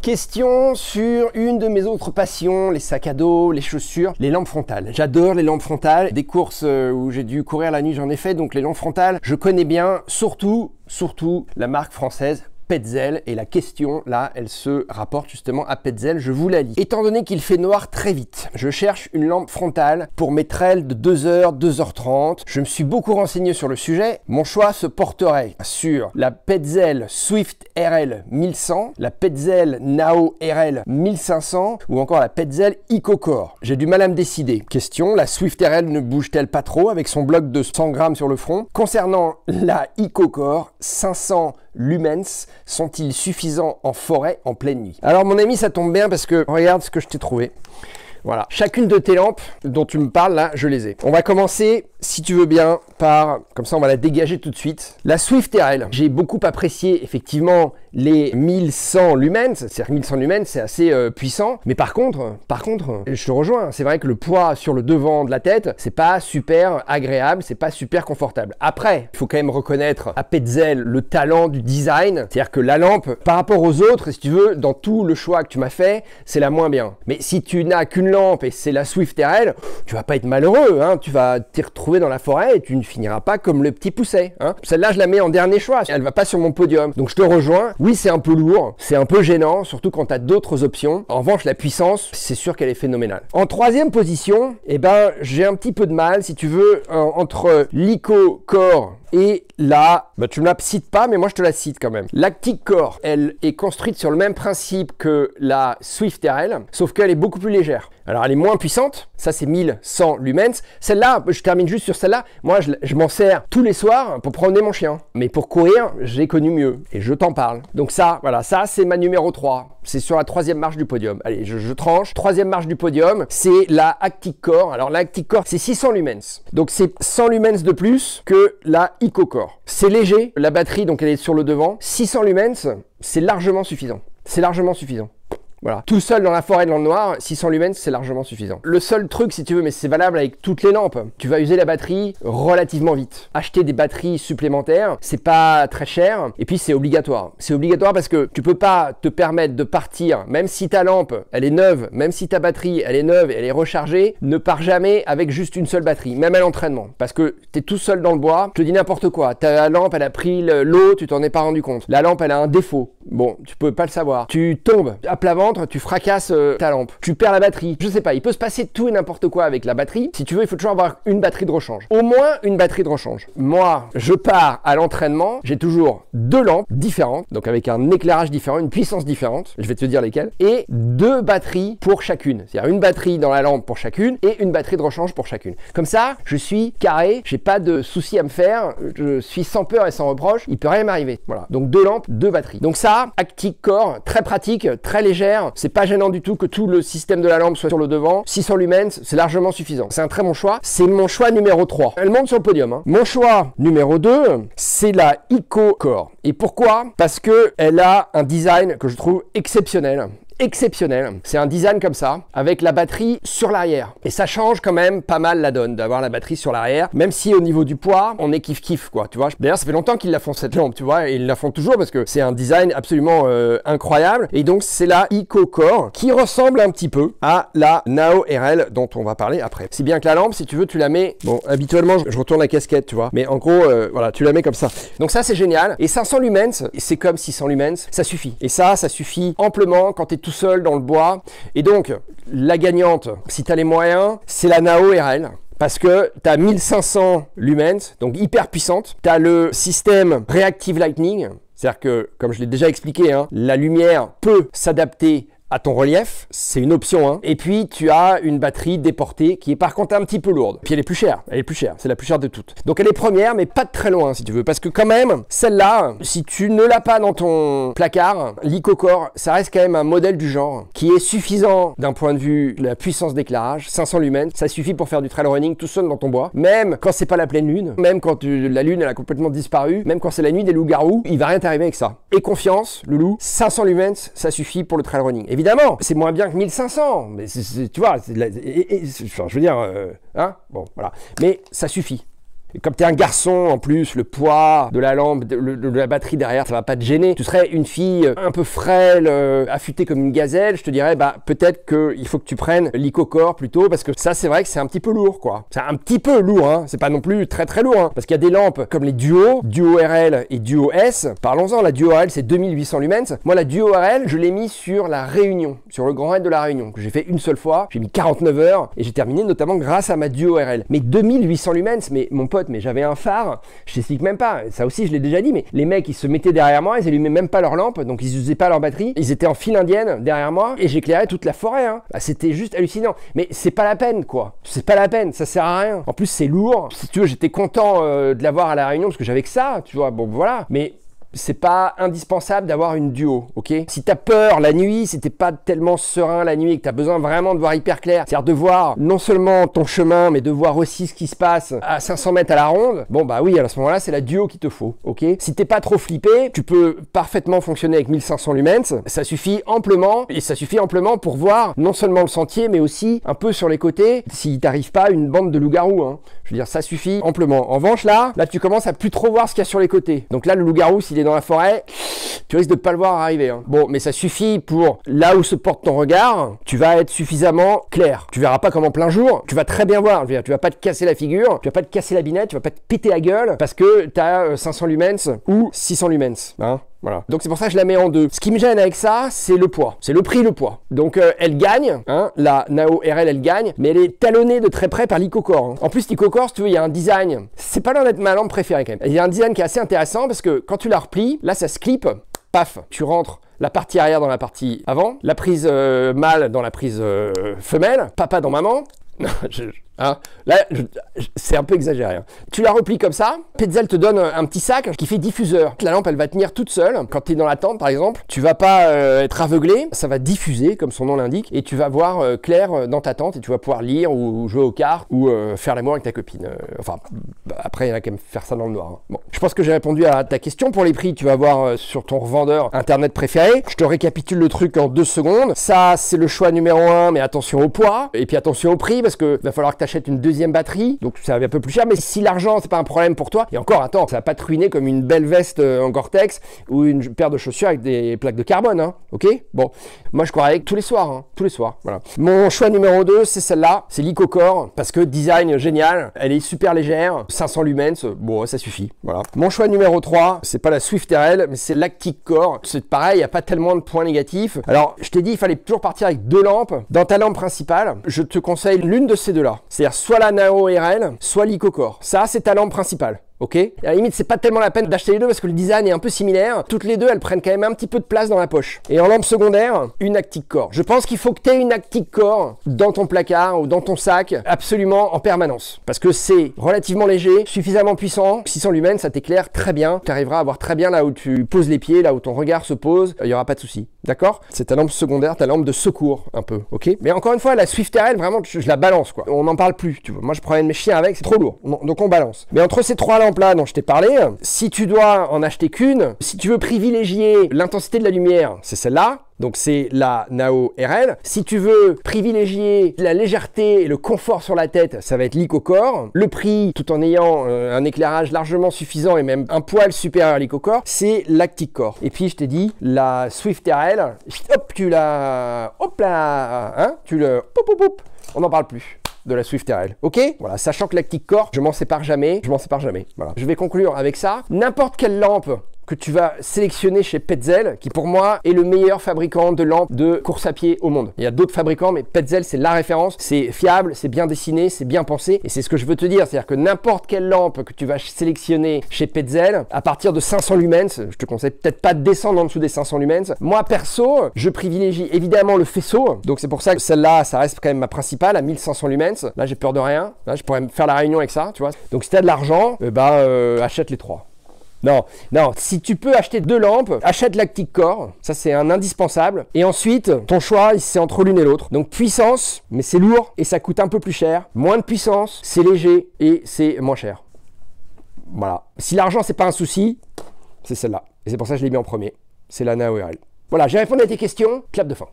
Question sur une de mes autres passions, les sacs à dos, les chaussures, les lampes frontales. J'adore les lampes frontales. Des courses où j'ai dû courir la nuit, j'en ai fait, donc les lampes frontales, je connais bien, surtout la marque française Petzl, et la question là elle se rapporte justement à Petzl, je vous la lis. Étant donné qu'il fait noir très vite, je cherche une lampe frontale pour mes trails de 2h, 2h30. Je me suis beaucoup renseigné sur le sujet. Mon choix se porterait sur la Petzl Swift RL 1100, la Petzl Nao RL 1500 ou encore la Petzl EcoCore. J'ai du mal à me décider. Question, la Swift RL ne bouge-t-elle pas trop avec son bloc de 100 grammes sur le front? Concernant la EcoCore, 500 lumens sont-ils suffisants en forêt en pleine nuit? Alors mon ami, ça tombe bien parce que regarde ce que je t'ai trouvé. Voilà, chacune de tes lampes dont tu me parles là, je les ai. On va commencer, si tu veux bien, par, comme ça on va la dégager tout de suite. La Swift RL, j'ai beaucoup apprécié effectivement les 1100 lumens, c'est-à-dire 1100 lumens c'est assez puissant, mais par contre, je te rejoins, c'est vrai que le poids sur le devant de la tête, c'est pas super agréable, c'est pas super confortable. Après, il faut quand même reconnaître à Petzl le talent du design, c'est-à-dire que la lampe, par rapport aux autres, si tu veux, dans tout le choix que tu m'as fait, c'est la moins bien. Mais si tu n'as qu'une lampe et c'est la Swift RL, tu vas pas être malheureux, hein, tu vas t'y retrouver dans la forêt et tu ne finiras pas comme le petit pousset. Hein. Celle-là, je la mets en dernier choix, elle va pas sur mon podium. Donc je te rejoins, oui c'est un peu lourd, c'est un peu gênant, surtout quand tu as d'autres options. En revanche, la puissance, c'est sûr qu'elle est phénoménale. En troisième position, eh ben, j'ai un petit peu de mal, si tu veux, entre l'EcoCore et là, bah, tu ne me la cites pas, mais moi je te la cite quand même. l'ActiveCore, elle est construite sur le même principe que la Swift RL, sauf qu'elle est beaucoup plus légère. Alors elle est moins puissante, ça c'est 1100 lumens. Celle-là, je termine juste sur celle-là, moi je m'en sers tous les soirs pour promener mon chien. Mais pour courir, j'ai connu mieux et je t'en parle. Donc ça, voilà, ça c'est ma numéro 3. C'est sur la troisième marche du podium. Allez, je tranche. Troisième marche du podium, c'est la ActiveCore. Alors la ActiveCore, c'est 600 lumens. Donc c'est 100 lumens de plus que la EcoCore. C'est léger, la batterie, donc elle est sur le devant. 600 lumens, c'est largement suffisant. C'est largement suffisant. Voilà. Tout seul dans la forêt dans le noir, 600 lumens, c'est largement suffisant. Le seul truc, si tu veux, mais c'est valable avec toutes les lampes, tu vas user la batterie relativement vite. Acheter des batteries supplémentaires, c'est pas très cher, et puis c'est obligatoire. C'est obligatoire parce que tu peux pas te permettre de partir, même si ta lampe, elle est neuve, même si ta batterie, elle est neuve et elle est rechargée, ne pars jamais avec juste une seule batterie, même à l'entraînement. Parce que tu es tout seul dans le bois, je te dis n'importe quoi, ta lampe, elle a pris l'eau, tu t'en es pas rendu compte. La lampe, elle a un défaut. Bon, tu peux pas le savoir. Tu tombes à plat ventre, tu fracasses ta lampe. Tu perds la batterie. Je sais pas, il peut se passer tout et n'importe quoi avec la batterie. Si tu veux, il faut toujours avoir une batterie de rechange. Au moins une batterie de rechange. Moi, je pars à l'entraînement, j'ai toujours deux lampes différentes, donc avec un éclairage différent, une puissance différente, je vais te dire lesquelles, et deux batteries pour chacune. C'est-à-dire une batterie dans la lampe pour chacune et une batterie de rechange pour chacune. Comme ça, je suis carré, j'ai pas de soucis à me faire, je suis sans peur et sans reproche, il peut rien m'arriver. Voilà, donc deux lampes, deux batteries. Donc ça, ActiveCore, très pratique, très légère, c'est pas gênant du tout que tout le système de la lampe soit sur le devant. 600 lumens, c'est largement suffisant. C'est un très bon choix. C'est mon choix numéro 3. Elle monte sur le podium. Hein. Mon choix numéro 2, c'est la EcoCore. Et pourquoi? Parce que elle a un design que je trouve exceptionnel. C'est un design comme ça, avec la batterie sur l'arrière. Et ça change quand même pas mal la donne, d'avoir la batterie sur l'arrière, même si au niveau du poids, on est kiff-kiff, quoi, tu vois. D'ailleurs, ça fait longtemps qu'ils la font cette lampe, tu vois, et ils la font toujours parce que c'est un design absolument incroyable. Et donc, c'est la EcoCore qui ressemble un petit peu à la Nao RL dont on va parler après. Si bien que la lampe, si tu veux, tu la mets, bon, habituellement, je retourne la casquette, tu vois, mais en gros, voilà, tu la mets comme ça. Donc ça, c'est génial. Et 500 lumens, c'est comme 600 lumens, ça suffit. Et ça suffit amplement quand tu es tout seul dans le bois. Et donc, la gagnante, si tu as les moyens, c'est la Nao RL. Parce que tu as 1500 lumens, donc hyper puissante. Tu as le système Reactive Lighting. C'est-à-dire que, comme je l'ai déjà expliqué, hein, la lumière peut s'adapter à ton relief, c'est une option, hein. Et puis tu as une batterie déportée qui est par contre un petit peu lourde. Puis elle est plus chère, c'est la plus chère de toutes. Donc elle est première, mais pas de très loin si tu veux, parce que quand même, celle-là, si tu ne l'as pas dans ton placard, l'EcoCore, ça reste quand même un modèle du genre qui est suffisant d'un point de vue de la puissance d'éclairage, 500 lumens, ça suffit pour faire du trail running tout seul dans ton bois, même quand c'est pas la pleine lune, même quand la lune elle a complètement disparu, même quand c'est la nuit des loups-garous, il va rien t'arriver avec ça. Et confiance, loulou, 500 lumens, ça suffit pour le trail running. Évidemment, c'est moins bien que 1500, mais tu vois, je veux dire, hein, bon, voilà. Mais ça suffit. Et comme tu es un garçon, en plus, le poids de la lampe, de la batterie derrière, ça va pas te gêner. Tu serais une fille un peu frêle, affûtée comme une gazelle, je te dirais, bah peut-être qu'il faut que tu prennes l'IcoCore plutôt, parce que ça, c'est vrai que c'est un petit peu lourd, quoi. C'est un petit peu lourd, hein. C'est pas non plus très très lourd, hein. Parce qu'il y a des lampes comme les Duo RL et Duo S. Parlons-en, la Duo RL, c'est 2800 lumens. Moi, la Duo RL, je l'ai mis sur la Réunion, sur le Grand Raid de la Réunion, que j'ai fait une seule fois. J'ai mis 49 heures et j'ai terminé notamment grâce à ma Duo RL. Mais 2800 lumens, mais mon pote, mais j'avais un phare, je t'explique même pas, ça aussi je l'ai déjà dit, mais les mecs ils se mettaient derrière moi, ils allumaient même pas leur lampe, donc ils usaient pas leur batterie, ils étaient en file indienne derrière moi et j'éclairais toute la forêt, hein. Bah, c'était juste hallucinant, mais c'est pas la peine quoi, c'est pas la peine, ça sert à rien. En plus c'est lourd, si tu veux j'étais content de l'avoir à la Réunion parce que j'avais que ça, tu vois, bon voilà, mais c'est pas indispensable d'avoir une Duo, ok? Si t'as peur la nuit, si t'es pas tellement serein la nuit et que t'as besoin vraiment de voir hyper clair, c'est-à-dire de voir non seulement ton chemin, mais de voir aussi ce qui se passe à 500 mètres à la ronde, bon bah oui, à ce moment-là, c'est la Duo qu'il te faut, ok? Si t'es pas trop flippé, tu peux parfaitement fonctionner avec 1500 lumens, ça suffit amplement, et ça suffit amplement pour voir non seulement le sentier, mais aussi un peu sur les côtés, s'il t'arrive pas une bande de loups-garous, hein. Je veux dire, ça suffit amplement. En revanche, là, tu commences à plus trop voir ce qu'il y a sur les côtés. Donc là, le loup-garou, s'il est dans la forêt, tu risques de pas le voir arriver, hein. Bon, mais ça suffit pour là où se porte ton regard, tu vas être suffisamment clair. Tu verras pas comme en plein jour, tu vas très bien voir. Je veux dire, tu vas pas te casser la figure, tu vas pas te casser la binette, tu vas pas te péter la gueule parce que tu as 500 lumens ou 600 lumens, hein. Voilà. Donc c'est pour ça que je la mets en deux. Ce qui me gêne avec ça, c'est le poids. C'est le prix, le poids. Donc elle gagne, hein, la Nao RL, elle gagne, mais elle est talonnée de très près par l'IcoCore, hein. En plus, l'IcoCore, si tu veux, il y a un design. C'est pas loin d'être ma lampe préférée quand même. Il y a un design qui est assez intéressant parce que quand tu la replies, là, ça se clip, paf, tu rentres la partie arrière dans la partie avant, la prise mâle dans la prise femelle, papa dans maman. Non, hein, là, c'est un peu exagéré, hein. Tu la replies comme ça, Petzl te donne un petit sac qui fait diffuseur. La lampe, elle va tenir toute seule. Quand tu es dans la tente, par exemple, tu vas pas être aveuglé, ça va diffuser, comme son nom l'indique, et tu vas voir clair dans ta tente, et tu vas pouvoir lire ou jouer aux cartes, ou faire l'amour avec ta copine. Enfin, après, il y en a quand même faire ça dans le noir, hein. Bon, je pense que j'ai répondu à ta question. Pour les prix, tu vas voir sur ton revendeur internet préféré. Je te récapitule le truc en 2 secondes. Ça, c'est le choix numéro 1, mais attention au poids, et puis attention au prix, parce que va falloir que tu achètes une deuxième batterie, donc ça va un peu plus cher, mais si l'argent c'est pas un problème pour toi, et encore attends, ça va pas te ruiner comme une belle veste en Gore-Tex ou une paire de chaussures avec des plaques de carbone, hein, ok? Bon, moi je croirais que tous les soirs, hein, tous les soirs, voilà. Mon choix numéro 2, c'est celle-là, c'est l'IcoCore, parce que design génial, elle est super légère, 500 lumens, bon ça suffit, voilà. Mon choix numéro 3, c'est pas la Swift RL, mais c'est l'ActicCore, c'est pareil, il n'y a pas tellement de points négatifs. Alors, je t'ai dit, il fallait toujours partir avec 2 lampes. Dans ta lampe principale, je te conseille l'une de ces deux-là, c'est-à-dire soit la Nao RL, soit l'IcoCore. Ça, c'est ta lampe principale. Ok? À la limite, c'est pas tellement la peine d'acheter les deux parce que le design est un peu similaire. Toutes les deux, elles prennent quand même un petit peu de place dans la poche. Et en lampe secondaire, une ActicCore. Je pense qu'il faut que tu aies une ActicCore dans ton placard ou dans ton sac absolument en permanence. Parce que c'est relativement léger, suffisamment puissant. 600 lumens, ça t'éclaire très bien. Tu arriveras à voir très bien là où tu poses les pieds, là où ton regard se pose. Il n'y aura pas de souci. D'accord? C'est ta lampe secondaire, ta lampe de secours un peu. Ok? Mais encore une fois, la Swift RL, vraiment, je la balance quoi. On n'en parle plus. Tu vois. Moi, je promène mes chiens avec, c'est trop lourd. Donc on balance. Mais entre ces 3 lampes là dont je t'ai parlé, si tu dois en acheter qu'une, si tu veux privilégier l'intensité de la lumière, c'est celle-là. Donc c'est la Nao RL. Si tu veux privilégier la légèreté et le confort sur la tête, ça va être l'IcoCore. Le prix, tout en ayant un éclairage largement suffisant et même un poil supérieur à l'IcoCore, c'est l'ActicCore. Et puis je t'ai dit, la Swift RL, hop, tu la... Hop là, hein, tu le... Hop, hop, hop, on n'en parle plus de la Swift RL, ok? Voilà, sachant que l'ActicCore, je m'en sépare jamais, voilà. Je vais conclure avec ça. N'importe quelle lampe que tu vas sélectionner chez Petzl, qui pour moi est le meilleur fabricant de lampes de course à pied au monde. Il y a d'autres fabricants, mais Petzl c'est la référence, c'est fiable, c'est bien dessiné, c'est bien pensé, et c'est ce que je veux te dire, c'est-à-dire que n'importe quelle lampe que tu vas sélectionner chez Petzl, à partir de 500 lumens, je te conseille peut-être pas de descendre en dessous des 500 lumens. Moi perso, je privilégie évidemment le faisceau, donc c'est pour ça que celle-là, ça reste quand même ma principale à 1500 lumens. Là j'ai peur de rien, là je pourrais me faire la réunion avec ça, tu vois. Donc si tu as de l'argent, achète les 3. Non, si tu peux acheter 2 lampes, achète l'ActicCore, ça c'est un indispensable. Et ensuite, ton choix, c'est entre l'une et l'autre. Donc puissance, mais c'est lourd et ça coûte un peu plus cher. Moins de puissance, c'est léger et c'est moins cher. Voilà. Si l'argent, c'est pas un souci, c'est celle-là. Et c'est pour ça que je l'ai mis en premier. C'est la Nao RL. Voilà, j'ai répondu à tes questions. Clap de fin.